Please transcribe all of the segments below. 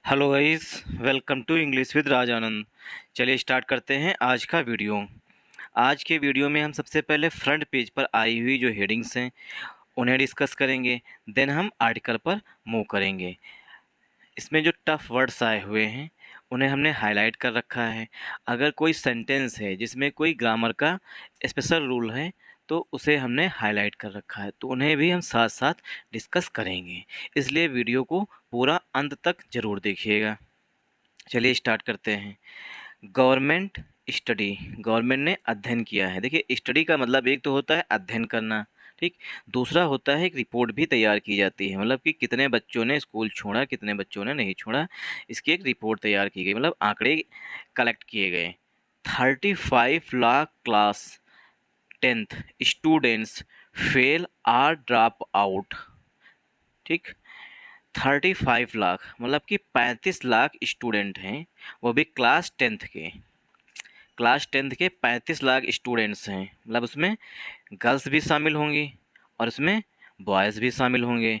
Hello guys, welcome to English with Raj Anand. चलिए start करते हैं आज का वीडियो। आज के वीडियो में हम सबसे पहले फ्रंट पेज पर आई हुई जो हेडिंग्स हैं उन्हें डिस्कस करेंगे। देन हम आर्टिकल पर मूव करेंगे। इसमें जो टफ वर्ड्स आए हुए हैं उन्हें हमने हाईलाइट कर रखा है। अगर कोई सेंटेंस है जिसमें कोई ग्रामर का स्पेशल रूल है तो उसे हमने हाईलाइट कर रखा है, तो उन्हें भी हम साथ साथ डिस्कस करेंगे। इसलिए वीडियो को पूरा अंत तक ज़रूर देखिएगा। चलिए स्टार्ट करते हैं। गवर्नमेंट स्टडी, गवर्नमेंट ने अध्ययन किया है। देखिए, स्टडी का मतलब एक तो होता है अध्ययन करना, ठीक। दूसरा होता है एक रिपोर्ट भी तैयार की जाती है, मतलब कि कितने बच्चों ने स्कूल छोड़ा, कितने बच्चों ने नहीं छोड़ा, इसकी एक रिपोर्ट तैयार की गई, मतलब आंकड़े कलेक्ट किए गए। 35 lakh class 10th students fail or drop out, ठीक। 35 लाख मतलब कि 35 लाख स्टूडेंट हैं, वो भी क्लास टेंथ के 35 लाख स्टूडेंट्स हैं। मतलब उसमें गर्ल्स भी शामिल होंगी और उसमें बॉयज़ भी शामिल होंगे।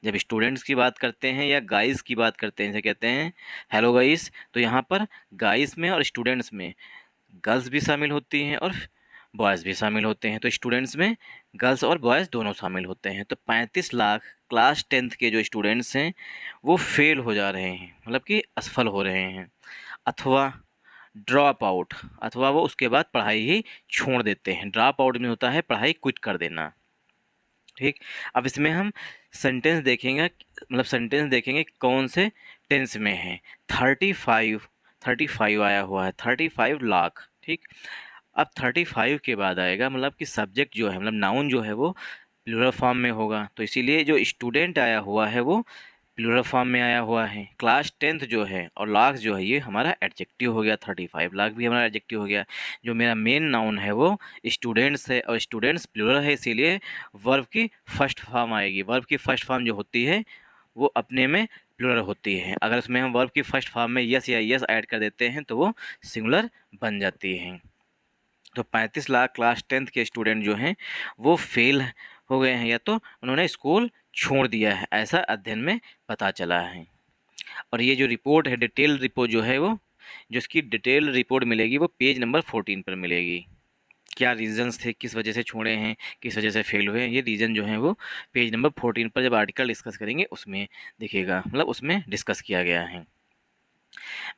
जब स्टूडेंट्स की बात करते हैं या गाइस की बात करते हैं, जैसे कहते हैं हेलो गाइस, तो यहाँ पर गाइस में और स्टूडेंट्स में गर्ल्स भी शामिल होती हैं और बॉयज़ भी शामिल होते हैं। तो स्टूडेंट्स में गर्ल्स और बॉयज़ दोनों शामिल होते हैं। तो 35 लाख क्लास टेंथ के जो स्टूडेंट्स हैं वो फेल हो जा रहे हैं, मतलब कि असफल हो रहे हैं, अथवा ड्रॉप आउट, अथवा वो उसके बाद पढ़ाई ही छोड़ देते हैं। ड्रॉप आउट में होता है पढ़ाई क्विट कर देना, ठीक। अब इसमें हम सेंटेंस देखेंगे, मतलब सेंटेंस देखेंगे कौन से टेंस में है। 35 आया हुआ है, 35 लाख, ठीक। अब 35 के बाद आएगा, मतलब कि सब्जेक्ट जो है, मतलब नाउन जो है वो प्लूरल फॉर्म में होगा, तो इसीलिए जो स्टूडेंट आया हुआ है वो प्लूरल फॉर्म में आया हुआ है। क्लास टेंथ जो है और लाख जो है ये हमारा एडजेक्टिव हो गया, 35 लाख भी हमारा एडजेक्टिव हो गया। जो मेरा मेन नाउन है वो स्टूडेंट्स है और स्टूडेंट्स प्लूरल है, इसीलिए वर्ब की फर्स्ट फॉर्म आएगी। वर्ब की फर्स्ट फॉर्म जो होती है वो अपने में प्लूरल होती है। अगर उसमें हम वर्ब की फर्स्ट फॉर्म में यस या यस ऐड कर देते हैं तो वो सिंगुलर बन जाती है। तो 35 लाख क्लास टेंथ के स्टूडेंट जो हैं वो फेल हो गए हैं या तो उन्होंने स्कूल छोड़ दिया है, ऐसा अध्ययन में पता चला है। और ये जो रिपोर्ट है, डिटेल रिपोर्ट जो है वो, जो इसकी डिटेल रिपोर्ट मिलेगी वो पेज नंबर 14 पर मिलेगी। क्या रीजंस थे, किस वजह से छोड़े हैं, किस वजह से फेल हुए हैं, ये रीज़न जो है वो पेज नंबर 14 पर जब आर्टिकल डिस्कस करेंगे उसमें दिखेगा, मतलब उसमें डिस्कस किया गया है।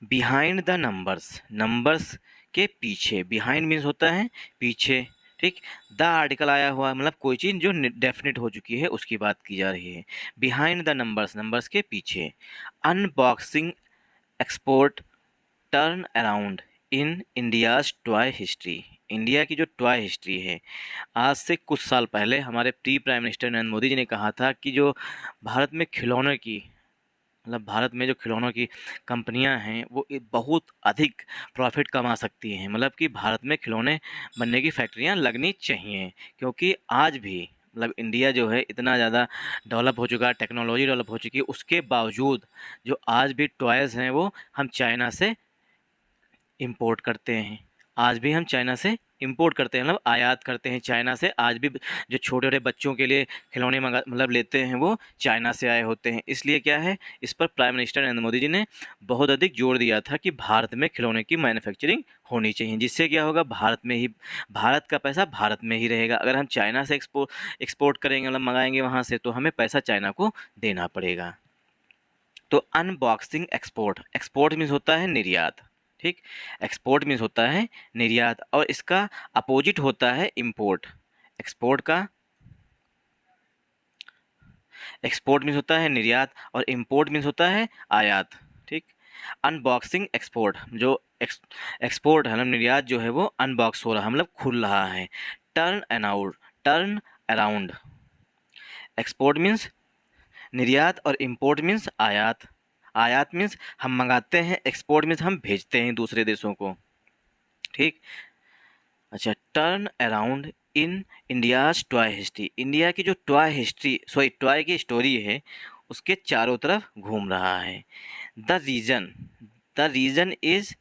बिहाइंड द नंबर्स, नंबर्स के पीछे, बिहाइंड मीन्स होता है पीछे, ठीक। द आर्टिकल आया हुआ मतलब कोई चीज़ जो डेफिनेट हो चुकी है उसकी बात की जा रही है। बिहाइंड द नंबर्स, नंबर्स के पीछे। अनबॉक्सिंग एक्सपोर्ट टर्न अराउंड इन इंडियाज़ टॉय हिस्ट्री, इंडिया की जो टॉय हिस्ट्री है, आज से कुछ साल पहले हमारे pre prime minister Narendra Modi ji ने कहा था कि जो भारत में खिलौनों की, मतलब भारत में जो खिलौनों की कंपनियां हैं वो बहुत अधिक प्रॉफिट कमा सकती हैं, मतलब कि भारत में खिलौने बनने की फैक्ट्रियां लगनी चाहिए। क्योंकि आज भी मतलब इंडिया जो है इतना ज़्यादा डेवलप हो चुका है, टेक्नोलॉजी डेवलप हो चुकी है, उसके बावजूद जो आज भी टॉयज़ हैं वो हम चाइना से इंपोर्ट करते हैं। आज भी हम चाइना से इंपोर्ट करते हैं, मतलब आयात करते हैं चाइना से। आज भी जो छोटे छोटे बच्चों के लिए खिलौने मंगा मतलब लेते हैं वो चाइना से आए होते हैं। इसलिए क्या है, इस पर प्राइम मिनिस्टर नरेंद्र मोदी जी ने बहुत अधिक जोर दिया था कि भारत में खिलौने की मैन्युफैक्चरिंग होनी चाहिए, जिससे क्या होगा, भारत में ही, भारत का पैसा भारत में ही रहेगा। अगर हम चाइना से एक्सपोर्ट करेंगे, मतलब मंगाएंगे वहाँ से, तो हमें पैसा चाइना को देना पड़ेगा। तो अनबॉक्सिंग एक्सपोर्ट, एक्सपोर्ट मीन्स होता है निर्यात, ठीक। एक्सपोर्ट मीन्स होता है निर्यात और इसका अपोजिट होता है इंपोर्ट। एक्सपोर्ट का, एक्सपोर्ट मीन्स होता है निर्यात और इंपोर्ट मीन्स होता है आयात, ठीक। अनबॉक्सिंग एक्सपोर्ट, जो एक्सपोर्ट है मतलब निर्यात जो है वो अनबॉक्स हो रहा है, मतलब खुल रहा है। टर्न अराउंड, एक्सपोर्ट मीन्स निर्यात और इंपोर्ट मीन्स आयात। आयात मीन्स हम मंगाते हैं, एक्सपोर्ट मीन्स हम भेजते हैं दूसरे देशों को, ठीक। अच्छा, turn around in India's toy history, India की जो टॉय हिस्ट्री, सॉरी टॉय की स्टोरी है उसके चारों तरफ घूम रहा है। The reason, the reason is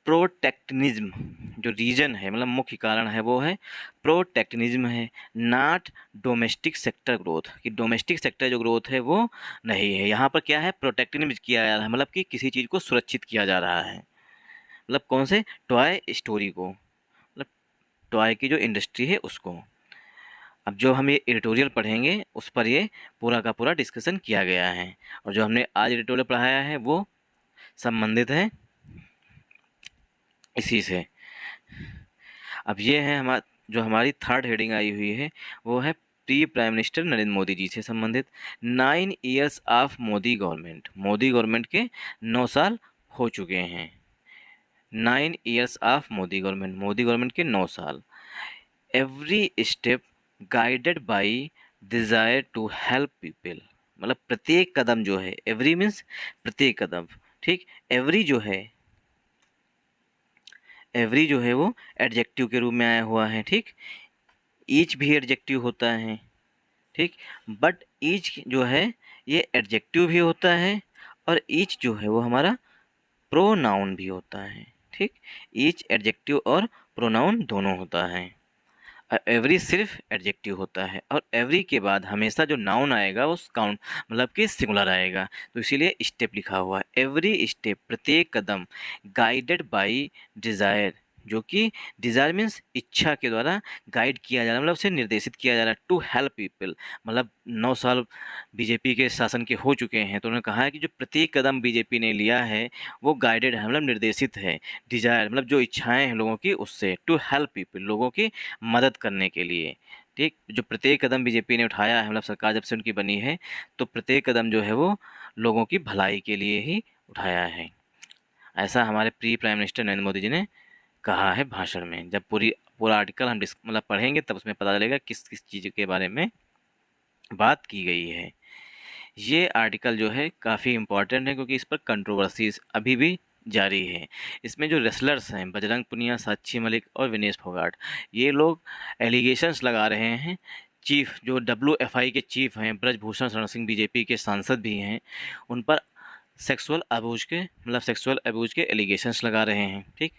protectionism जो रीजन है, मतलब मुख्य कारण है वो है प्रोटेक्शनिज्म है, नॉट डोमेस्टिक सेक्टर ग्रोथ, कि डोमेस्टिक सेक्टर जो ग्रोथ है वो नहीं है। यहाँ पर क्या है, प्रोटेक्शनिज्म किया जा रहा है, मतलब कि किसी चीज़ को सुरक्षित किया जा रहा है। मतलब कौन से, टॉय स्टोरी को, मतलब टॉय की जो इंडस्ट्री है उसको। अब जो हम ये एडिटोरियल पढ़ेंगे उस पर ये पूरा का पूरा डिस्कशन किया गया है, और जो हमने आज एडिटोरियल पढ़ाया है वो संबंधित है इसी से। अब ये है जो हमारी थर्ड हेडिंग आई हुई है वो है pre prime minister Narendra Modi ji से संबंधित। 9 years of Modi government, Modi government के 9 साल हो चुके हैं। 9 years of Modi government, Modi government के 9 साल। Every step guided by desire to help people, मतलब प्रत्येक कदम जो है, एवरी मीन्स प्रत्येक कदम, ठीक। एवरी जो है, एवरी जो है वो एडजेक्टिव के रूप में आया हुआ है, ठीक। ईच भी एडजेक्टिव होता है, ठीक। बट ईच जो है ये एडजेक्टिव भी होता है, और ईच जो है वो हमारा प्रोनाउन भी होता है, ठीक। ईच एडजेक्टिव और प्रोनाउन दोनों होता है। एवरी सिर्फ एडजेक्टिव होता है, और एवरी के बाद हमेशा जो नाउन आएगा वो काउंट मतलब कि सिंगुलर आएगा, तो इसीलिए स्टेप लिखा हुआ है। एवरी स्टेप प्रत्येक कदम, गाइडेड बाई डिज़ायर, जो कि डिज़ायर मीन्स इच्छा के द्वारा गाइड किया जा रहा है, मतलब उसे निर्देशित किया जा रहा है। टू हेल्प पीपल, मतलब 9 साल बीजेपी के शासन के हो चुके हैं, तो उन्होंने कहा है कि जो प्रत्येक कदम बीजेपी ने लिया है वो गाइडेड है, मतलब निर्देशित है। डिज़ायर मतलब जो इच्छाएं हैं लोगों की उससे, टू हेल्प पीपल लोगों की मदद करने के लिए, ठीक। जो प्रत्येक कदम बीजेपी ने उठाया है, मतलब सरकार जब से उनकी बनी है, तो प्रत्येक कदम जो है वो लोगों की भलाई के लिए ही उठाया है। ऐसा हमारे pre prime minister Narendra Modi ji ने कहा है भाषण में। जब पूरा आर्टिकल हम मतलब पढ़ेंगे तब उसमें पता चलेगा किस किस चीज़ के बारे में बात की गई है। ये आर्टिकल जो है काफ़ी इम्पॉर्टेंट है, क्योंकि इस पर कंट्रोवर्सीज अभी भी जारी है। इसमें जो रेसलर्स हैं, बजरंग पुनिया, साक्षी मलिक और विनेश फोगाट, ये लोग एलिगेशंस लगा रहे हैं। चीफ जो WFI के चीफ हैं, ब्रजभूषण शरण सिंह, बीजेपी के सांसद भी हैं, उन पर सेक्सुअल अबूज के एलिगेशंस लगा रहे हैं, ठीक।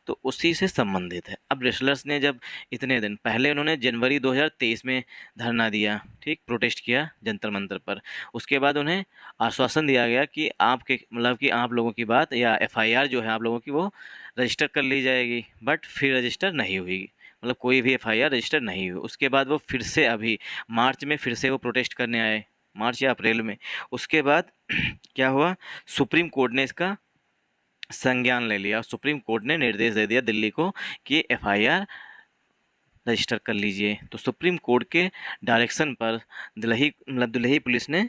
तो उसी से संबंधित है। अब रेसलर्स ने जब इतने दिन पहले, उन्होंने जनवरी 2023 में धरना दिया, ठीक, प्रोटेस्ट किया जंतर मंतर पर। उसके बाद उन्हें आश्वासन दिया गया कि आपके मतलब कि आप लोगों की बात या FIR जो है आप लोगों की वो रजिस्टर कर ली जाएगी, बट फिर रजिस्टर नहीं हुई, मतलब कोई भी FIR रजिस्टर नहीं हुई। उसके बाद वो फिर से अभी मार्च में फिर से वो प्रोटेस्ट करने आए, मार्च या अप्रैल में। उसके बाद क्या हुआ, सुप्रीम कोर्ट ने इसका संज्ञान ले लिया। सुप्रीम कोर्ट ने निर्देश दे दिया दिल्ली को कि FIR रजिस्टर कर लीजिए। तो सुप्रीम कोर्ट के डायरेक्शन पर दिल्ली पुलिस ने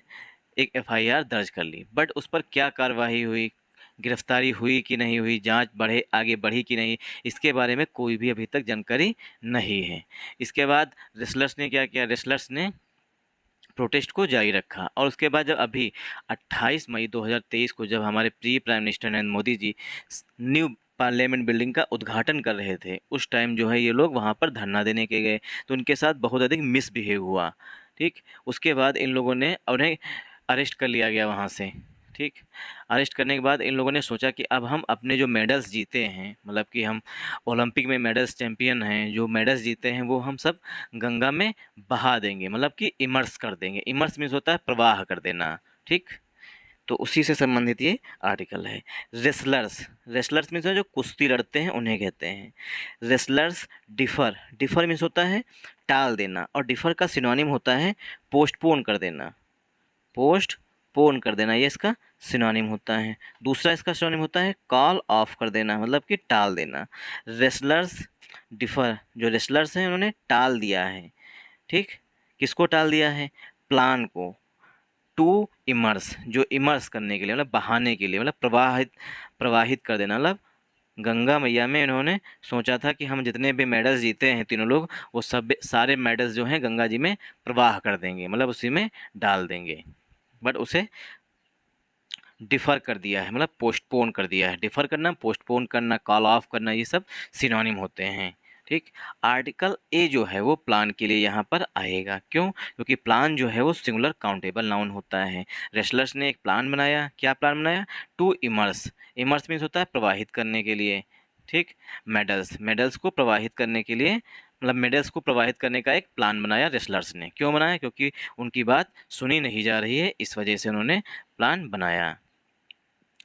एक FIR दर्ज कर ली, बट उस पर क्या कार्रवाई हुई, गिरफ्तारी हुई कि नहीं हुई, जांच आगे बढ़ी कि नहीं, इसके बारे में कोई भी अभी तक जानकारी नहीं है। इसके बाद रेसलर्स ने क्या किया, रेसलर्स ने प्रोटेस्ट को जारी रखा, और उसके बाद जब अभी 28 मई 2023 को जब हमारे pre prime minister Narendra Modi ji new parliament building का उद्घाटन कर रहे थे, उस टाइम जो है ये लोग वहाँ पर धरना देने के गए, तो उनके साथ बहुत अधिक मिसबिहेव हुआ, ठीक। उसके बाद इन लोगों ने उन्हें अरेस्ट कर लिया गया वहाँ से, ठीक। अरेस्ट करने के बाद इन लोगों ने सोचा कि अब हम अपने जो मेडल्स जीते हैं, मतलब कि हम ओलंपिक में मेडल्स चैंपियन हैं, जो मेडल्स जीते हैं वो हम सब गंगा में बहा देंगे, मतलब कि इमर्स कर देंगे। इमर्स मीन्स होता है प्रवाह कर देना, ठीक। तो उसी से संबंधित ये आर्टिकल है। रेसलर्स मीन्स जो कुश्ती लड़ते हैं उन्हें कहते हैं रेसलर्स। डिफर मीन्स होता है टाल देना, और डिफर का सिनोनिम होता है पोस्टपोन कर देना, पोस्टपोन कर देना, ये इसका सिनोनिम होता है। दूसरा इसका सिनोनिम होता है कॉल ऑफ कर देना, मतलब कि टाल देना। रेसलर्स डिफर, जो रेसलर्स हैं उन्होंने टाल दिया है, ठीक। किसको टाल दिया है, प्लान को। टू इमर्स, जो इमर्स करने के लिए मतलब बहाने के लिए, मतलब प्रवाहित कर देना, मतलब गंगा मैया में इन्होंने सोचा था कि हम जितने भी मेडल्स जीते हैं तीनों लोग, वो सब सारे मेडल्स जो हैं गंगा जी में प्रवाह कर देंगे, मतलब उसी में डाल देंगे, बट उसे डिफ़र कर दिया है, मतलब पोस्टपोन कर दिया है। डिफ़र करना, पोस्टपोन करना, कॉल ऑफ करना, ये सब सिनोनिम होते हैं, ठीक। आर्टिकल ए जो है वो प्लान के लिए यहाँ पर आएगा, क्यों, क्योंकि प्लान जो है वो सिंगुलर काउंटेबल नाउन होता है। रेसलर्स ने एक प्लान बनाया, क्या प्लान बनाया, टू इमर्स। इमर्स मीन्स होता है प्रवाहित करने के लिए, ठीक। मेडल्स को प्रवाहित करने के लिए, मतलब मेडल्स को प्रवाहित करने का एक प्लान बनाया रेसलर्स ने। क्यों बनाया? क्योंकि उनकी बात सुनी नहीं जा रही है, इस वजह से उन्होंने प्लान बनाया।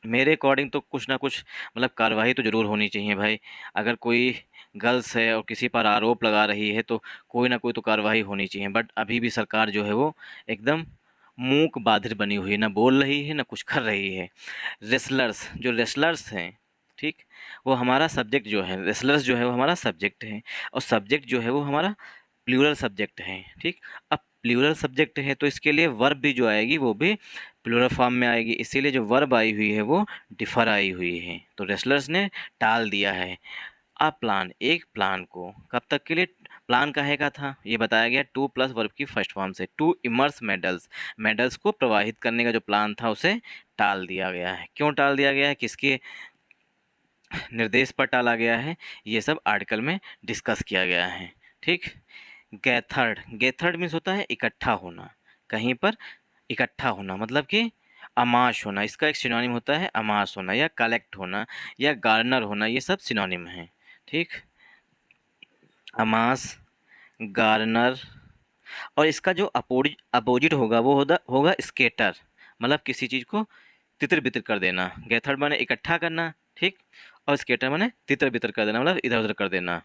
मेरे अकॉर्डिंग तो कुछ ना कुछ मतलब कार्रवाई तो ज़रूर होनी चाहिए भाई। अगर कोई गर्ल्स है और किसी पर आरोप लगा रही है तो कोई ना कोई तो कार्रवाई होनी चाहिए, बट अभी भी सरकार जो है वो एकदम मूक बाधिर बनी हुई है, ना बोल रही है ना कुछ कर रही है। रेसलर्स हैं, ठीक, वो हमारा सब्जेक्ट जो है, रेसलर्स जो है वो हमारा सब्जेक्ट है, और सब्जेक्ट जो है वो हमारा प्लूरल सब्जेक्ट है, ठीक। अब प्लूरल सब्जेक्ट है तो इसके लिए वर्ब भी जो आएगी वो भी प्लूरल फॉर्म में आएगी, इसीलिए जो वर्ब आई हुई है वो डिफर आई हुई है। तो रेसलर्स ने टाल दिया है अ प्लान, एक प्लान को। कब तक के लिए प्लान काहे का था ये बताया गया, टू प्लस वर्ब की फर्स्ट फॉर्म से, टू इमर्स मेडल्स को प्रवाहित करने का जो प्लान था उसे टाल दिया गया है। क्यों टाल दिया गया है, किसके निर्देश पर टाला गया है, ये सब आर्टिकल में डिस्कस किया गया है, ठीक। गैथर्ड मीन्स होता है इकट्ठा होना, कहीं पर इकट्ठा होना, मतलब कि अमाश होना। इसका एक सिनोनिम होता है अमास होना, या कलेक्ट होना, या गार्नर होना, ये सब सिनोनिम हैं, ठीक। अमास, गार्नर, और इसका जो अपोजिट होगा वो होगा स्केटर, मतलब किसी चीज़ को तितर बितर कर देना। गैथर्ड माने इकट्ठा करना, ठीक, और स्केटर माने तितर बितर कर देना, मतलब इधर उधर कर देना।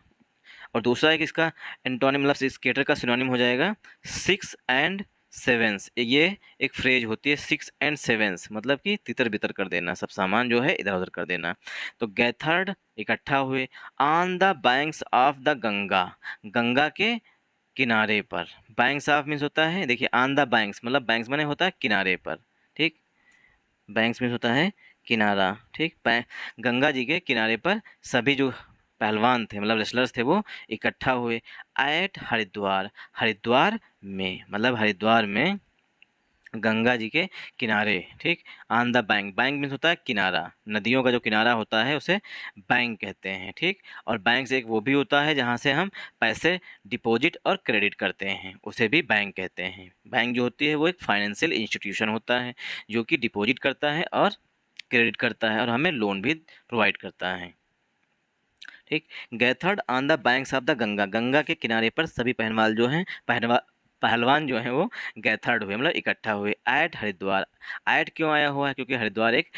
और दूसरा एक इसका एंटोनिम, मतलब स्केटर का सिनोनिम हो जाएगा सिक्स एंड सेवेंस। ये एक फ्रेज होती है सिक्स एंड सेवेंस, मतलब कि तितर बितर कर देना, सब सामान जो है इधर उधर कर देना। तो गैथर्ड इकट्ठा हुए on the banks of the Ganga, Ganga के किनारे पर। बैंक्स ऑफ मीन्स होता है, देखिए ऑन द बैंक्स, मतलब बैंक्स माने होता है किनारे पर, ठीक। बैंक्स मीन्स होता है किनारा, ठीक। गंगा जी के किनारे पर सभी जो पहलवान थे, मतलब रेसलर्स थे, वो इकट्ठा हुए एट हरिद्वार, हरिद्वार में, मतलब हरिद्वार में गंगा जी के किनारे, ठीक। On the bank, bank means होता है किनारा, नदियों का जो किनारा होता है उसे बैंक कहते हैं, ठीक। और बैंक से एक वो भी होता है जहाँ से हम पैसे डिपॉजिट और क्रेडिट करते हैं, उसे भी बैंक कहते हैं। बैंक जो होती है वो एक फाइनेंशियल इंस्टीट्यूशन होता है जो कि डिपॉजिट करता है और क्रेडिट करता है और हमें लोन भी प्रोवाइड करता है, ठीक। Gathered on the banks of the Ganga, Ganga के किनारे पर सभी पहलवान जो हैं वो गैथर्ड हुए, मतलब इकट्ठा हुए एट हरिद्वार। एट क्यों आया हुआ है? क्योंकि हरिद्वार एक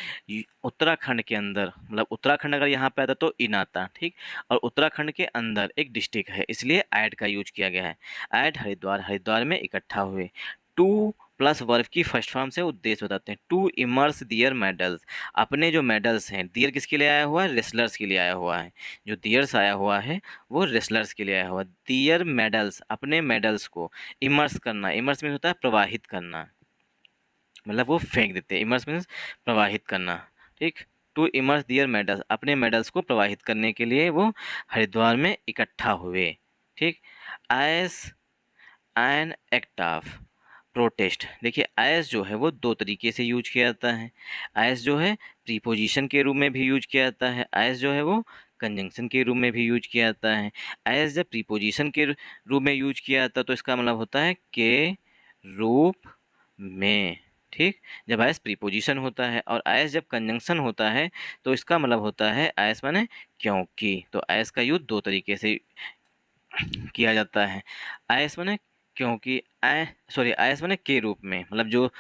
उत्तराखंड के अंदर, मतलब उत्तराखंड अगर यहाँ पे आता तो इन आता, ठीक। और उत्तराखंड के अंदर एक डिस्ट्रिक्ट है, इसलिए एट का यूज किया गया है। एट हरिद्वार, हरिद्वार में इकट्ठा हुए। टू प्लस वर्ब की फर्स्ट फॉर्म से उद्देश्य बताते हैं। टू इमर्स दियर मेडल्स, अपने जो मेडल्स हैं, दियर किसके लिए आया हुआ है? रेसलर्स के लिए आया हुआ है। जो दियर्स आया हुआ है वो रेसलर्स के लिए आया हुआ है। दियर मेडल्स, अपने मेडल्स को इमर्स करना, इमर्स मीन्स होता है प्रवाहित करना, मतलब वो फेंक देते हैं, इमर्स मीन्स प्रवाहित करना, ठीक। टू इमर्स दियर मेडल्स, अपने मेडल्स को प्रवाहित करने के लिए वो हरिद्वार में इकट्ठा हुए, ठीक। As an act of protest, देखिए एज जो है वो दो तरीके से यूज किया जाता है। एज जो है प्रीपोजिशन के रूप में भी यूज किया जाता है, एज जो है वो कंजंक्शन के रूप में भी यूज किया जाता है। एज जब प्रीपोजिशन के रूप में यूज किया जाता है तो इसका मतलब होता है के रूप में, ठीक। जब एज प्रीपोजिशन होता है और एज जब कंजंक्शन होता है तो इसका मतलब होता है एज माने क्योंकि। तो एज का यूज दो तरीके से किया जाता है। एज माने क्योंकि, एस माने के रूप में, मतलब जो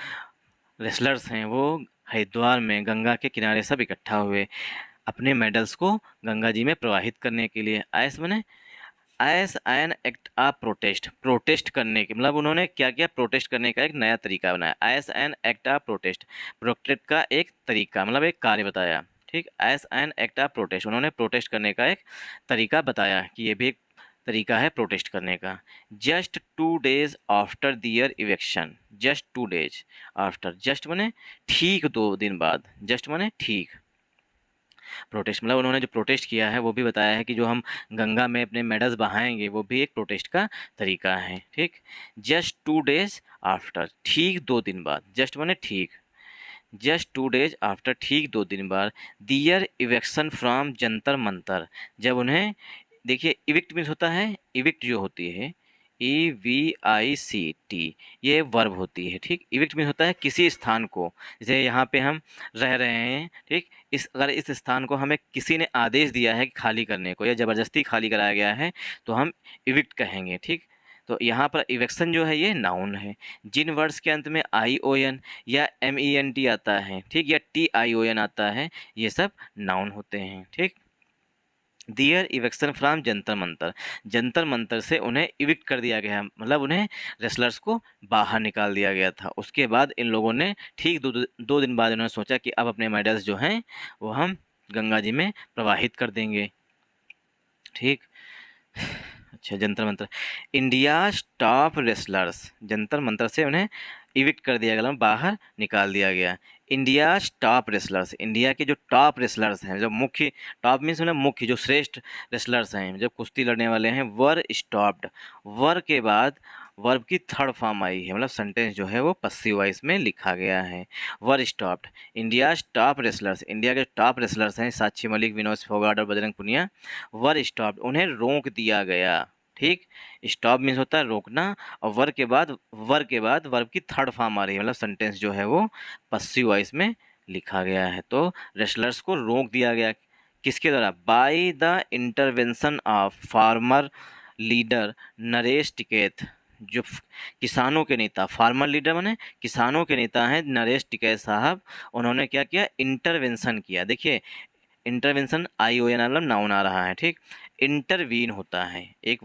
रेसलर्स हैं वो हरिद्वार में गंगा के किनारे सब इकट्ठा हुए अपने मेडल्स को गंगा जी में प्रवाहित करने के लिए। एस माने S N act of protest, protest करने के, मतलब उन्होंने क्या किया, प्रोटेस्ट करने का एक नया तरीका बनाया। S N act of protest, protest का एक तरीका, मतलब एक कार्य बताया, ठीक। S N act of protest, उन्होंने प्रोटेस्ट करने का एक तरीका बताया कि ये भी एक तरीका है प्रोटेस्ट करने का। जस्ट 2 days आफ्टर दियर इवेक्शन, जस्ट 2 days आफ्टर, जस्ट माने ठीक 2 दिन बाद, जस्ट माने ठीक। प्रोटेस्ट मतलब उन्होंने जो प्रोटेस्ट किया है वो भी बताया है कि जो हम गंगा में अपने मेडल्स बहाएंगे वो भी एक प्रोटेस्ट का तरीका है, ठीक। जस्ट 2 days आफ्टर, ठीक 2 दिन बाद, जस्ट माने ठीक, जस्ट 2 days आफ्टर, ठीक 2 दिन बाद। दियर इवेक्शन फ्रॉम जंतर मंतर, जब उन्हें, देखिए इविक्ट मीन्स होता है, इविक्ट जो होती है, EVICT, ये वर्ब होती है, ठीक। इविक्ट मीन होता है किसी स्थान को, जैसे यहाँ पे हम रह रहे हैं, ठीक। अगर इस स्थान को हमें किसी ने आदेश दिया है कि खाली करने को, या ज़बरदस्ती खाली कराया गया है, तो हम इविक्ट कहेंगे, ठीक। तो यहाँ पर इवेक्शन जो है ये नाउन है। जिन वर्ड्स के अंत में ION या MENT आता है, ठीक, या TION आता है, ये सब नाउन होते हैं, ठीक। दियर इवेक्शन फ्रॉम जंतर मंतर, जंतर मंतर से उन्हें इविक्ट कर दिया गया, मतलब उन्हें रेसलर्स को बाहर निकाल दिया गया था। उसके बाद इन लोगों ने ठीक दो दिन बाद उन्होंने सोचा कि अब अपने मेडल्स जो हैं वो हम गंगा जी में प्रवाहित कर देंगे, ठीक। अच्छा, Jantar Mantar, India top wrestlers, Jantar Mantar से उन्हें इविक्ट कर दिया गया, बाहर निकाल दिया गया। इंडिया टॉप रेसलर्स, इंडिया के जो टॉप रेसलर्स हैं, जो मुख्य, टॉप मीन्स मतलब मुख्य, जो श्रेष्ठ रेसलर्स हैं, जब कुश्ती लड़ने वाले हैं, वर स्टॉप्ड, वर के बाद वर्ब की थर्ड फॉर्म आई है, मतलब सेंटेंस जो है वो पस्सिव वॉइस में लिखा गया है, were stopped. India top wrestlers, India के टॉप रेसलर्स हैं साक्षी मलिक, विनोद फोगाट और बजरंग पुनिया, वर स्टॉप्ड, उन्हें रोक दिया गया, ठीक। स्टॉप मीन्स होता है रोकना, और वर्ब के बाद वर्ब की थर्ड फॉर्म आ रही है, मतलब सेंटेंस जो है वो पस्सिव वॉइस में लिखा गया है। तो रेसलर्स को रोक दिया गया, किसके द्वारा? By the intervention of farmer leader Naresh Tikait, जो किसानों के नेता, फार्मर लीडर माने किसानों के नेता हैं नरेश टिकैत साहब, उन्होंने क्या किया? इंटरवेंशन किया। देखिए, इंटरवेंशन ION मतलब नाउन आ रहा है, ठीक। इंटरवीन होता है, एक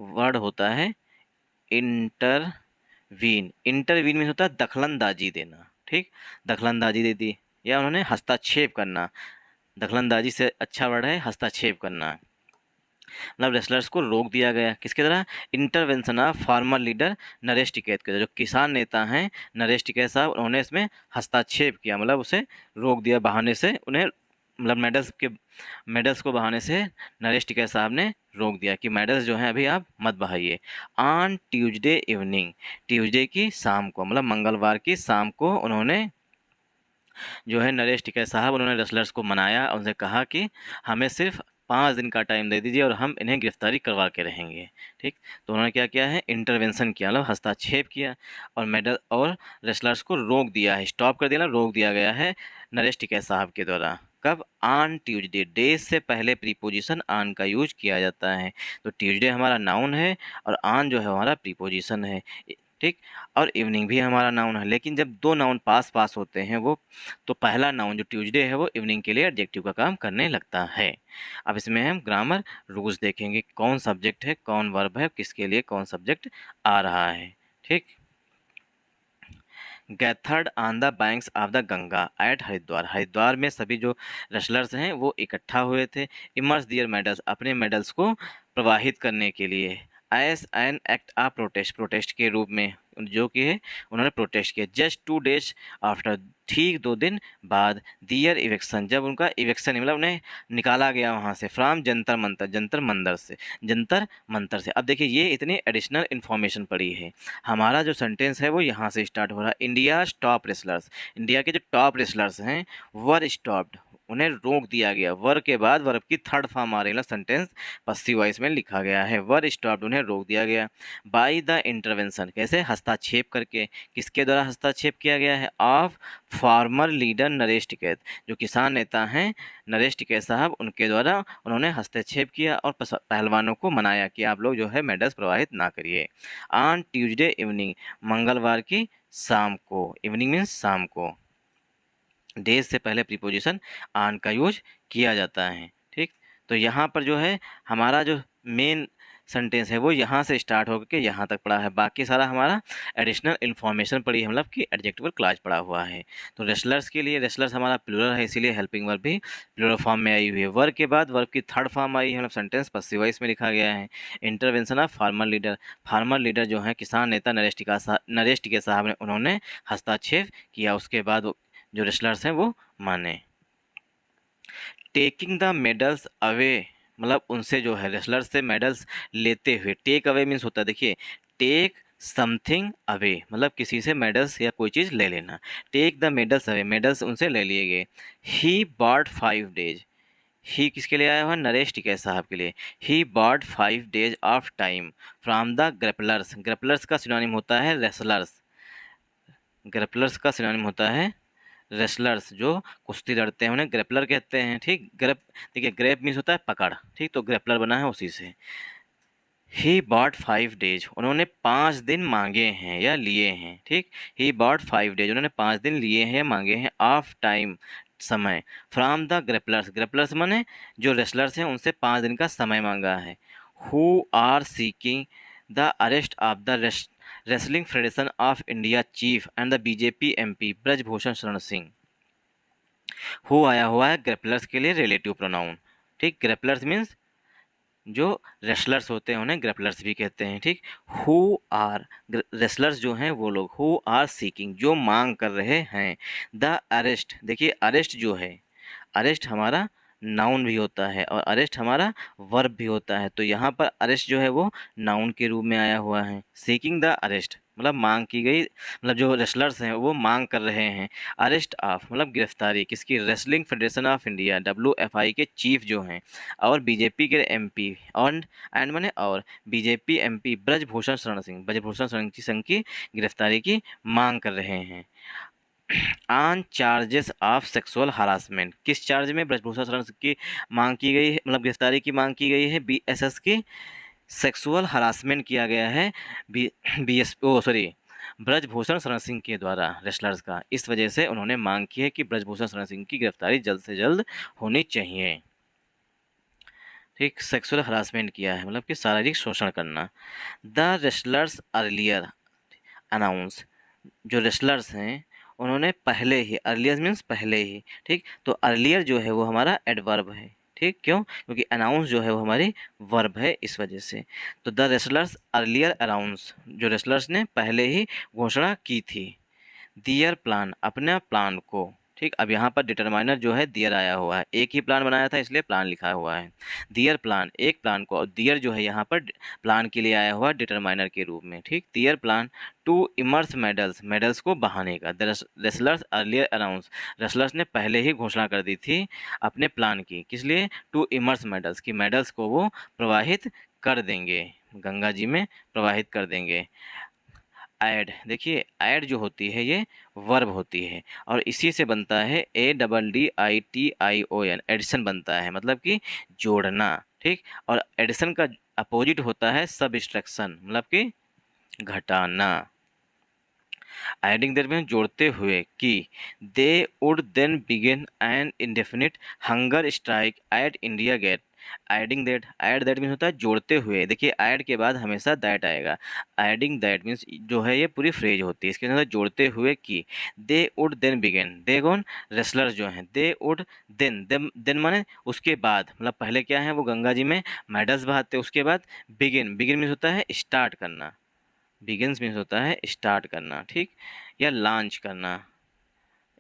वर्ड होता है इंटरवीन, इंटरवीन में होता है दखलंदाजी देना, ठीक, दखलंदाजी दे दी, या उन्होंने हस्तक्षेप करना, दखलंदाजी से अच्छा वर्ड है हस्तक्षेप करना, मतलब रेसलर्स को रोक दिया गया, किसके द्वारा? Intervention of farmer leader Naresh Tikait के, जो किसान नेता हैं नरेश टिकैत साहब, उन्होंने इसमें हस्तक्षेप किया, मतलब उसे रोक दिया, बहाने से उन्हें, मतलब मेडल्स को बहाने से नरेश टिकैत साहब ने रोक दिया कि मेडल्स जो हैं अभी आप मत बहाइए। ऑन ट्यूसडे इवनिंग, ट्यूसडे की शाम को, मतलब मंगलवार की शाम को, उन्होंने जो है नरेश टिकैत साहब, उन्होंने रेसलर्स को मनाया, उनसे कहा कि हमें सिर्फ 5 दिन का टाइम दे दीजिए और हम इन्हें गिरफ्तारी करवा के रहेंगे, ठीक। तो उन्होंने क्या किया है? इंटरवेंशन किया, मतलब हस्तक्षेप किया, और मेडल और रेसलर्स को रोक दिया है, स्टॉप कर दिया, रोक दिया गया है नरेश टिकैत साहब के द्वारा। कब? ऑन ट्यूसडे, डे से पहले प्रीपोजिशन ऑन का यूज किया जाता है, तो ट्यूसडे हमारा नाउन है और ऑन जो है हमारा प्रीपोजिशन है, ठीक। और इवनिंग भी हमारा नाउन है, लेकिन जब दो नाउन पास पास होते हैं वो, तो पहला नाउन जो ट्यूसडे है वो इवनिंग के लिए एडजेक्टिव का काम करने लगता है। अब इसमें हम ग्रामर रूल्स देखेंगे, कौन सब्जेक्ट है, कौन वर्ब है, किसके लिए कौन सब्जेक्ट आ रहा है, ठीक। Gathered on the banks of the Ganga at Haridwar, Haridwar में सभी जो रेसलर्स हैं वो इकट्ठा हुए थे, इमर्स दियर मेडल्स, अपने मेडल्स को प्रवाहित करने के लिए, as an act of protest, protest के रूप में, जो कि है उन्होंने प्रोटेस्ट किया। जस्ट 2 डेज आफ्टर, ठीक 2 दिन बाद, दियर इवेक्शन, जब उनका इवेक्शन मतलब उन्हें निकाला गया वहाँ से, फ्राम जंतर मंतर, जंतर मंतर से। अब देखिए ये इतनी एडिशनल इन्फॉर्मेशन पड़ी है, हमारा जो सेंटेंस है वो यहाँ से स्टार्ट हो रहा है, इंडिया टॉप रेसलर्स, इंडिया के जो टॉप रेसलर्स हैं वर स्टॉप्ड, उन्हें रोक दिया गया, वर के बाद वर्ब की थर्ड फॉर्म आ रही है, सेंटेंस पस्सिव वॉइस में लिखा गया है, वर स्टॉप्ड, उन्हें रोक दिया गया, बाय द इंटरवेंशन, कैसे? हस्तक्षेप करके, किसके द्वारा हस्तक्षेप किया गया है? Of farmer leader Naresh Tikait, जो किसान नेता हैं नरेश टिकैत साहब, उनके द्वारा उन्होंने हस्तक्षेप किया और पहलवानों को मनाया कि आप लोग जो है मेडल्स प्रवाहित ना करिए। ऑन ट्यूसडे इवनिंग, मंगलवार की शाम को, इवनिंग मीन्स शाम को, डेज से पहले प्रीपोजिशन ऑन का यूज किया जाता है, ठीक। तो यहाँ पर जो है हमारा जो मेन सेंटेंस है वो यहाँ से स्टार्ट होकर के यहाँ तक पड़ा है, बाकी सारा हमारा एडिशनल इन्फॉर्मेशन पड़ी है, मतलब कि एडजेक्टिव क्लॉज पड़ा हुआ है। तो रेसलर्स के लिए, रेसलर्स हमारा प्लूरल है, इसीलिए हेल्पिंग वर्ब भी प्लूरल फॉर्म में आई हुई है, वर्ब के बाद वर्ब की थर्ड फॉर्म आई है, मतलब सेंटेंस पस्सिव वॉइस में लिखा गया है। Intervention of farmer leader, farmer leader जो है किसान नेता नरेश टिकैत साहब ने, उन्होंने हस्तक्षेप किया, उसके बाद जो रेसलर्स हैं वो माने। टेकिंग द मेडल्स अवे, मतलब उनसे जो है रेसलर्स से मेडल्स लेते हुए, टेक अवे मीन्स होता है, देखिए, टेक समथिंग अवे, मतलब किसी से मेडल्स या कोई चीज़ ले लेना, take the medals away, medals उनसे ले लिए गए। ही बॉट 5 डेज, ही किसके लिए आया हुआ है? नरेश टिकैत साहब के लिए। He bought 5 days of time from the grapplers. Grapplers का सिनोनिम होता है रेसलर्स। ग्रेपलर्स का सिनोनिम होता है रेसलर्स, जो कुश्ती लड़ते हैं उन्हें ग्रेपलर कहते हैं। ठीक, ग्रेप देखिए, ग्रेप मीन्स होता है पकड़, ठीक, तो ग्रेपलर बना है उसी से। ही बॉट 5 days, उन्होंने 5 दिन मांगे हैं या लिए हैं। ठीक, ही बॉट 5 days, उन्होंने 5 दिन लिए हैं या मांगे हैं ऑफ टाइम, समय, फ्रॉम द ग्रेपलर्स। ग्रेपलर्स माने जो रेसलर्स हैं उनसे 5 दिन का समय मांगा है। Who are seeking the arrest of the Wrestling Federation of India chief and the BJP MP Brij Bhushan Sharan Singh. Who आया हुआ है ग्रेपलर्स के लिए रिलेटिव प्रोनाउन। ठीक, ग्रेपलर्स मीन्स जो रेसलर्स होते हैं उन्हें ग्रेपलर्स भी कहते हैं। ठीक, हु आर, रेसलर्स जो हैं वो लोग, हु आर सीकिंग, जो मांग कर रहे हैं, द अरेस्ट, देखिए अरेस्ट जो है, अरेस्ट हमारा नाउन भी होता है और अरेस्ट हमारा वर्ब भी होता है। तो यहाँ पर अरेस्ट जो है वो नाउन के रूप में आया हुआ है। सीकिंग द अरेस्ट मतलब मांग की गई, मतलब जो रेसलर्स हैं वो मांग कर रहे हैं। अरेस्ट ऑफ मतलब गिरफ्तारी किसकी? Wrestling Federation of India WFI के चीफ जो हैं, और बीजेपी के MP और एंड माने और बीजेपी MP ब्रजभूषण शरण सिंह, ब्रजभूषण शरण सिंह की गिरफ्तारी की मांग कर रहे हैं। On charges of sexual harassment, किस चार्ज में ब्रजभूषण शरण की मांग की गई है, मतलब गिरफ्तारी की मांग की गई है? BSS की सेक्सुअल हरासमेंट किया गया है ब्रजभूषण शरण सिंह के द्वारा रेसलर्स का। इस वजह से उन्होंने मांग की है कि ब्रजभूषण शरण सिंह की गिरफ्तारी जल्द से जल्द होनी चाहिए। ठीक, सेक्सुअल हरासमेंट किया है मतलब कि शारीरिक शोषण करना। द रेसलर्स अर्लियर अनाउंस, जो रेसलर्स हैं उन्होंने पहले ही, अर्लियर मीन्स पहले ही। ठीक, तो अर्लियर जो है वो हमारा एडवर्ब है। ठीक, क्यों? क्योंकि अनाउंस जो है वो हमारी वर्ब है, इस वजह से। तो द रेसलर्स अर्लियर अनाउंस, जो रेसलर्स ने पहले ही घोषणा की थी। दियर प्लान, अपना प्लान को। ठीक, अब यहाँ पर डिटरमाइनर जो है दियर आया हुआ है, एक ही प्लान बनाया था इसलिए प्लान लिखा हुआ है। दियर प्लान, एक प्लान को, और दियर जो है यहाँ पर प्लान के लिए आया हुआ डिटरमाइनर के रूप में। ठीक, their plan to immerse medals, medals को बहाने का। The wrestlers earlier announce, wrestlers ने पहले ही घोषणा कर दी थी अपने प्लान की, किस लिए? टू इमर्स मेडल्स, की मेडल्स को वो प्रवाहित कर देंगे, गंगा जी में प्रवाहित कर देंगे। ऐड, देखिए ऐड जो होती है ये वर्ब होती है और इसी से बनता है ADDITION, एडिशन बनता है, मतलब कि जोड़ना। ठीक, और एडिशन का अपोजिट होता है सबट्रैक्शन, मतलब कि घटाना। एडिंग दैट मीन जोड़ते हुए, कि they would then begin an indefinite hunger strike at India Gate. Adding that, add that means होता है जोड़ते हुए। देखिए ऐड के बाद हमेशा दैट आएगा। एडिंग दैट मीन्स जो है ये पूरी फ्रेज होती है, इसके अंदर जोड़ते हुए कि दे वुड देन बिगिन, दे कौन? रेसलर्स जो हैं, दे वुड देन, देन माने उसके बाद, मतलब पहले क्या है वो गंगा जी में मेडल्स बहाते, उसके बाद बिगिन, बिगिन मीन्स होता है स्टार्ट करना, बिगिन्स मीन्स होता है स्टार्ट करना। ठीक, या लॉन्च करना,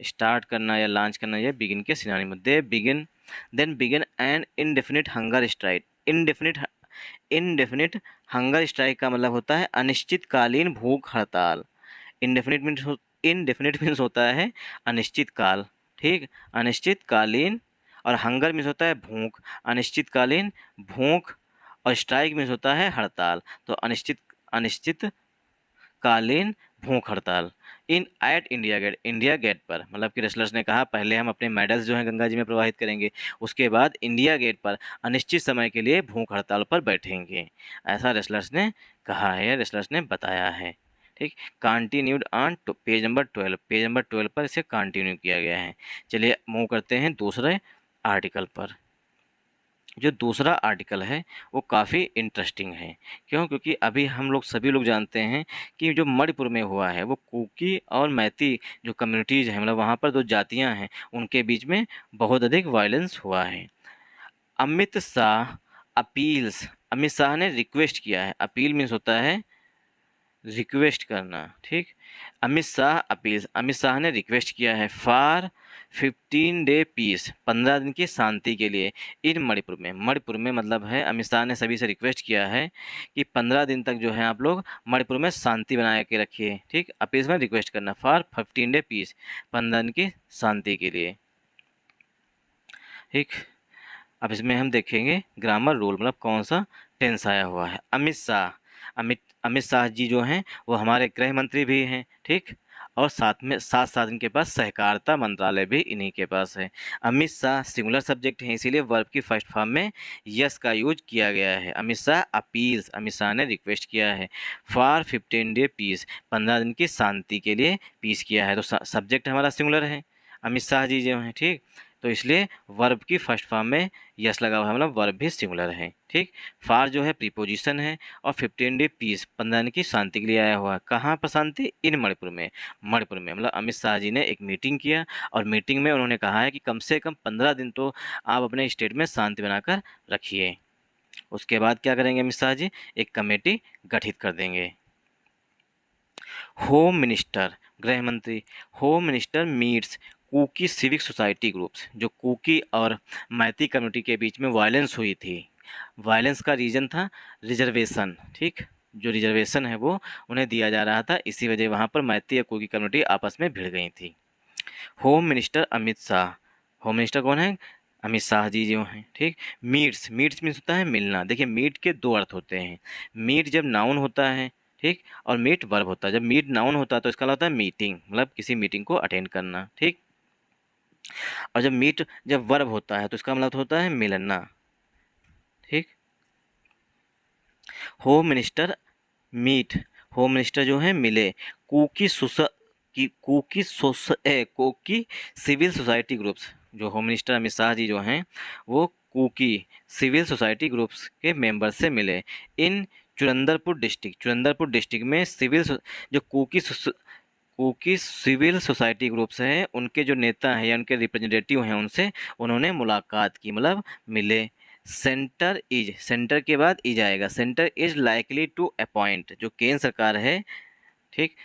स्टार्ट करना या लॉन्च करना, यह बिगिन के synonym. They begin, then begin an indefinite hunger strike. Indefinite, indefinite hunger strike का मतलब होता है अनिश्चितकालीन भूख हड़ताल। इनडेफिनिट मीन्स, इनडेफिनिट मीन्स होता है अनिश्चित काल। ठीक, अनिश्चितकालीन, और हंगर मीन्स होता है भूख, अनिश्चितकालीन भूख, और स्ट्राइक मीन्स होता है हड़ताल। तो अनिश्चित, अनिश्चित कालीन भूख हड़ताल in at India Gate, India Gate पर, मतलब कि रेसलर्स ने कहा पहले हम अपने मेडल्स जो हैं गंगा जी में प्रवाहित करेंगे, उसके बाद इंडिया गेट पर अनिश्चित समय के लिए भूख हड़ताल पर बैठेंगे, ऐसा रेसलर्स ने कहा है, रेसलर्स ने बताया है। ठीक, continued on page number 12, page number 12 पर इसे कंटिन्यू किया गया है। चलिए मूव करते हैं दूसरे आर्टिकल पर। जो दूसरा आर्टिकल है वो काफ़ी इंटरेस्टिंग है। क्यों? क्योंकि अभी हम लोग सभी लोग जानते हैं कि जो मणिपुर में हुआ है वो कुकी और मैती जो कम्युनिटीज़ हैं, मतलब वहाँ पर जो जातियाँ हैं उनके बीच में बहुत अधिक वायलेंस हुआ है। अमित शाह अपील्स, अमित शाह ने रिक्वेस्ट किया है, अपील मीन्स होता है रिक्वेस्ट करना। ठीक, अमित शाह अपील, अमित शाह ने रिक्वेस्ट किया है फॉर 15 day पीस, 15 दिन की शांति के लिए इन मणिपुर में। मणिपुर में मतलब है अमित शाह ने सभी से रिक्वेस्ट किया है कि 15 दिन तक जो है आप लोग मणिपुर में शांति बना के रखिए। ठीक, अपील में रिक्वेस्ट करना फॉर 15 day पीस, 15 दिन की शांति के लिए। ठीक, अब इसमें हम देखेंगे ग्रामर रूल, मतलब कौन सा टेंस आया हुआ है। अमित शाह जी जो हैं वो हमारे गृह मंत्री भी हैं, ठीक। और साथ साथ इनके पास सहकारिता मंत्रालय भी इन्हीं के पास है। अमित शाह सिंगुलर सब्जेक्ट है, इसीलिए वर्ब की फर्स्ट फॉर्म में यस का यूज किया गया है। अमित शाह अपील्स, अमित शाह ने रिक्वेस्ट किया है। फॉर 15 डे पीस, 15 दिन की शांति के लिए पीस किया है, तो सब्जेक्ट हमारा सिंगुलर है, अमित शाह जी जो हैं, ठीक। तो इसलिए वर्ब की फर्स्ट फॉर्म में यस लगा हुआ है, मतलब वर्ब भी सिंगुलर है, ठीक। फार जो है प्रीपोजिशन है, और 15 डे पीस 15 दिन की शांति के लिए आया हुआ है। कहाँ पर शांति? इन मणिपुर में। मणिपुर में मतलब अमित शाह जी ने एक मीटिंग किया, और मीटिंग में उन्होंने कहा है कि कम से कम 15 दिन तो आप अपने स्टेट में शांति बनाकर रखिए। उसके बाद क्या करेंगे अमित शाह जी? एक कमेटी गठित कर देंगे। होम मिनिस्टर, गृह मंत्री, home minister meets Kuki civic society groups, जो कुकी और मैती कम्युनिटी के बीच में वायलेंस हुई थी। वायलेंस का रीज़न था रिजर्वेशन, ठीक। जो रिजर्वेशन है वो उन्हें दिया जा रहा था, इसी वजह वहाँ पर मैती और कुकी कम्युनिटी आपस में भिड़ गई थी। Home minister Amit Shah, home minister कौन है? अमित शाह जी जो हैं, ठीक। मीट्स, मीट्स मीन्स होता है मिलना। देखिए मीट के दो अर्थ होते हैं। मीट जब नाउन होता है, ठीक, और मीट वर्ब होता है। जब मीट नाउन होता है तो इसका मतलब होता है मीटिंग, मतलब किसी मीटिंग को अटेंड करना, ठीक। और जब वर्ब होता है तो इसका मतलब होता है मिलना, ठीक। Home minister meet, home minister जो है मिले कुकी सोसा की कुकी सोस ए कुकी सिविल सोसाइटी ग्रुप्स, जो होम मिनिस्टर अमित शाह जी जो हैं वो कुकी सिविल सोसाइटी ग्रुप्स के मेंबर से मिले। इन चुरंदरपुर डिस्ट्रिक्ट में जो कुकी सिविल सोसाइटी ग्रुप्स हैं उनके जो नेता हैं या उनके रिप्रेजेंटेटिव हैं उनसे उन्होंने मुलाकात की, मतलब मिले। सेंटर के बाद इज आएगा। Centre is likely to appoint, जो केंद्र सरकार है, ठीक।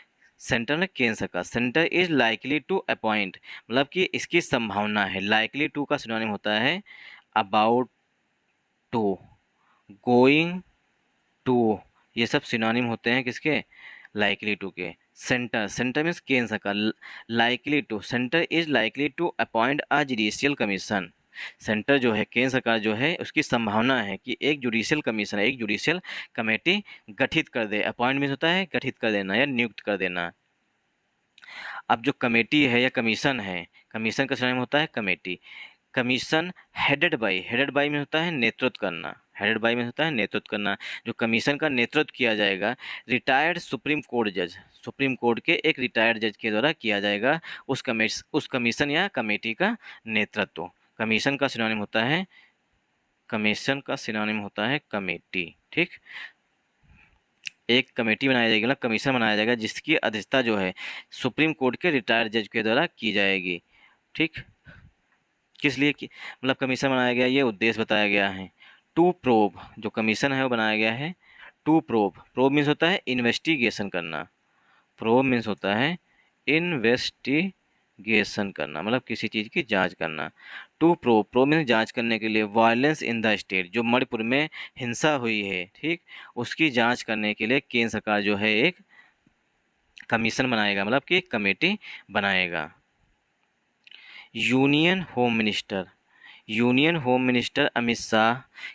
सेंटर में केंद्र सरकार, centre is likely to appoint, मतलब कि इसकी संभावना है। लाइकली टू का सिनोनिम होता है अबाउट टू, गोइंग टू, ये सब सिनोनिम होते हैं किसके? लाइकली टू के। सेंटर मीन्स केंद्र सरकार, likely to, centre is likely to appoint a judicial commission. Centre जो है, केंद्र सरकार जो है, उसकी संभावना है कि एक जुडिशियल कमीशन, एक जुडिशियल कमेटी गठित कर दे। अपॉइंट मीन्स होता है गठित कर देना या नियुक्त कर देना। अब जो कमेटी है या कमीशन है, कमीशन का नाम होता है कमेटी। कमीशन हेडेड बाई में होता है नेतृत्व करना, हेडेड बाई में होता है नेतृत्व करना। जो कमीशन का नेतृत्व किया जाएगा रिटायर्ड सुप्रीम कोर्ट जज, सुप्रीम कोर्ट के एक रिटायर्ड जज के द्वारा किया जाएगा उस कमीशन या कमेटी का नेतृत्व। कमीशन का सिनोनिम होता है, कमीशन का सिनोनिम होता है कमेटी, ठीक। एक कमेटी बनाई जाएगी, मतलब कमीशन बनाया जाएगा जिसकी अध्यक्षता जो है सुप्रीम कोर्ट के रिटायर्ड जज के द्वारा की जाएगी, ठीक। किस लिए कि मतलब कमीशन बनाया गया, ये उद्देश्य बताया गया है। टू प्रोब, जो कमीशन है वो बनाया गया है टू प्रोब। प्रोब मीन्स होता है इन्वेस्टिगेशन करना, प्रोब मीन्स होता है इन्वेस्टिगेशन करना, मतलब किसी चीज़ की जांच करना। टू प्रोब, प्रोब मीन्स जांच करने के लिए। वायलेंस इन द स्टेट, जो मणिपुर में हिंसा हुई है, ठीक, उसकी जांच करने के लिए केंद्र सरकार जो है एक कमीशन बनाएगा, मतलब कि एक कमेटी बनाएगा। Union home minister Amit Shah,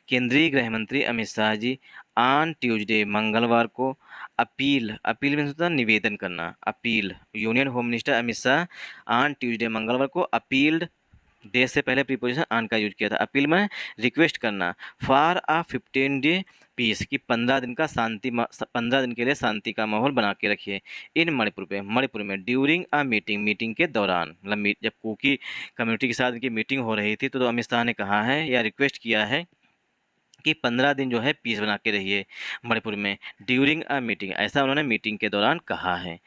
केंद्रीय गृह मंत्री अमित शाह जी ऑन ट्यूसडे, मंगलवार को अपील में होता है निवेदन करना, appeal. Union home minister Amit Shah on Tuesday, मंगलवार को अपील्ड, डे से पहले प्रीपोजिशन ऑन का यूज किया था। अपील में रिक्वेस्ट करना फॉर अ 15 डे पीस, की 15 दिन के लिए शांति का माहौल बना के रखिए। इन मणिपुर में ड्यूरिंग अ मीटिंग के दौरान, मतलब जब कुकी कम्युनिटी के साथ इनकी मीटिंग हो रही थी तो अमित शाह ने कहा है या रिक्वेस्ट किया है कि 15 दिन जो है पीस बना के रहिए मणिपुर में, ड्यूरिंग अ मीटिंग, ऐसा उन्होंने मीटिंग के दौरान कहा है।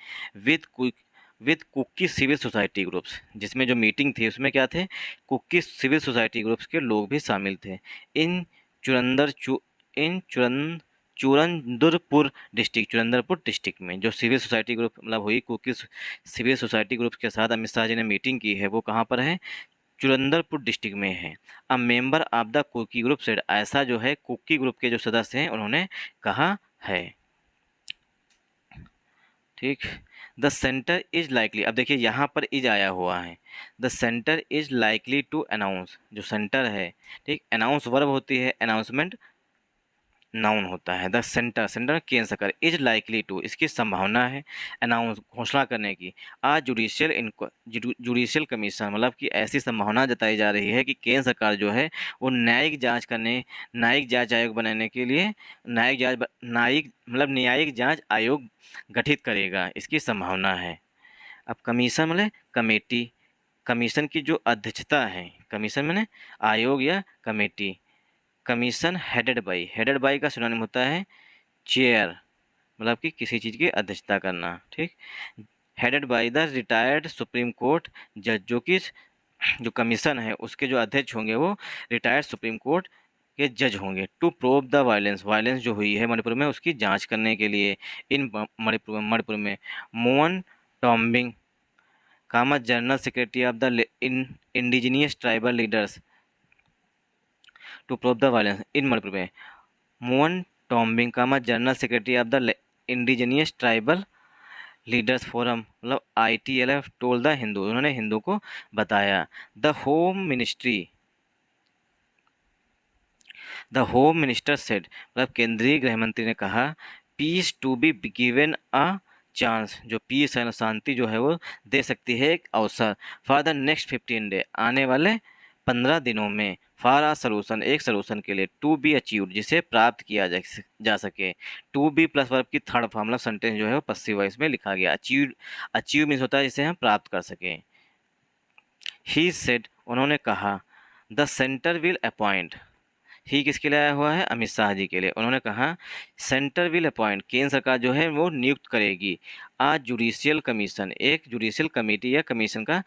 With Kuki civil society groups, जिसमें जो मीटिंग थी उसमें क्या थे? कुकी सिविल सोसाइटी ग्रुप्स के लोग भी शामिल थे। इन चुरंदर चु इन चुरन चुरंदरपुर डिस्ट्रिक्ट में जो सिविल सोसाइटी ग्रुप मतलब हुई कुकी सिविल सोसाइटी ग्रुप्स के साथ अमित शाह जी ने मीटिंग की है, वो कहाँ पर है? चुरंदरपुर डिस्ट्रिक्ट में है। A member of the Kuki group said, ऐसा जो है कुकी ग्रुप के जो सदस्य हैं उन्होंने कहा है, ठीक। द सेंटर इज लाइकली, अब देखिए यहाँ पर इज आया हुआ है, the centre is likely to announce, जो सेंटर है, ठीक, अनाउंस वर्ब होती है, अनाउंसमेंट नाउन होता है। द सेंटर, सेंटर केंद्र सरकार, इज लाइकली टू, इसकी संभावना है, अनाउंस घोषणा करने की, आज जुडिशियल कमीशन, मतलब कि ऐसी संभावना जताई जा रही है कि केंद्र सरकार जो है वो न्यायिक जांच करने, न्यायिक जांच आयोग बनाने के लिए न्यायिक जांच आयोग गठित करेगा, इसकी संभावना है। अब कमीशन मतलब कमेटी, कमीशन की जो अध्यक्षता है, कमीशन माने आयोग या कमेटी, कमीशन हेडेड बाई का सिनोनिम होता है चेयर, मतलब कि किसी चीज़ की अध्यक्षता करना, ठीक, headed by the retired supreme court जज, जो कि जो कमीशन है उसके जो अध्यक्ष होंगे वो रिटायर्ड सुप्रीम कोर्ट के जज होंगे। To probe the violence, violence जो हुई है मणिपुर में उसकी जांच करने के लिए, इन मणिपुर में Muan Tombing comma general secretary of the indigenous tribal leaders to probe the violence in Manipur में, Muan Tombing comma general secretary of the indigenous tribal leaders forum, मतलब ITLF टोल द हिंदू, उन्होंने हिंदू को बताया। द होम मिनिस्टर सेड, मतलब केंद्रीय गृह मंत्री ने कहा, peace to be given a chance, जो पीस है शांति जो है वो दे सकती है एक अवसर, फॉर द नेक्स्ट 15 डे, आने वाले 15 दिनों में, फॉर आ सोल्यूशन, एक सोल्यूशन के लिए, टू बी अचीव्ड, जिसे प्राप्त किया जा सके, टू बी प्लस वर्ब की थर्ड फॉर्म, मतलब सेंटेंस जो है वो पस्सिव वॉइस में लिखा गया, अचीव मीन्स होता है जिसे हम प्राप्त कर सकें। ही सेड, उन्होंने कहा, द सेंटर विल अपॉइंट, ही किसके लिए आया हुआ है, अमित शाह जी के लिए, उन्होंने कहा सेंटर विल अपॉइंट, केंद्र सरकार जो है वो नियुक्त करेगी, आज जुडिशियल कमीशन, एक जुडिशियल कमेटी या कमीशन का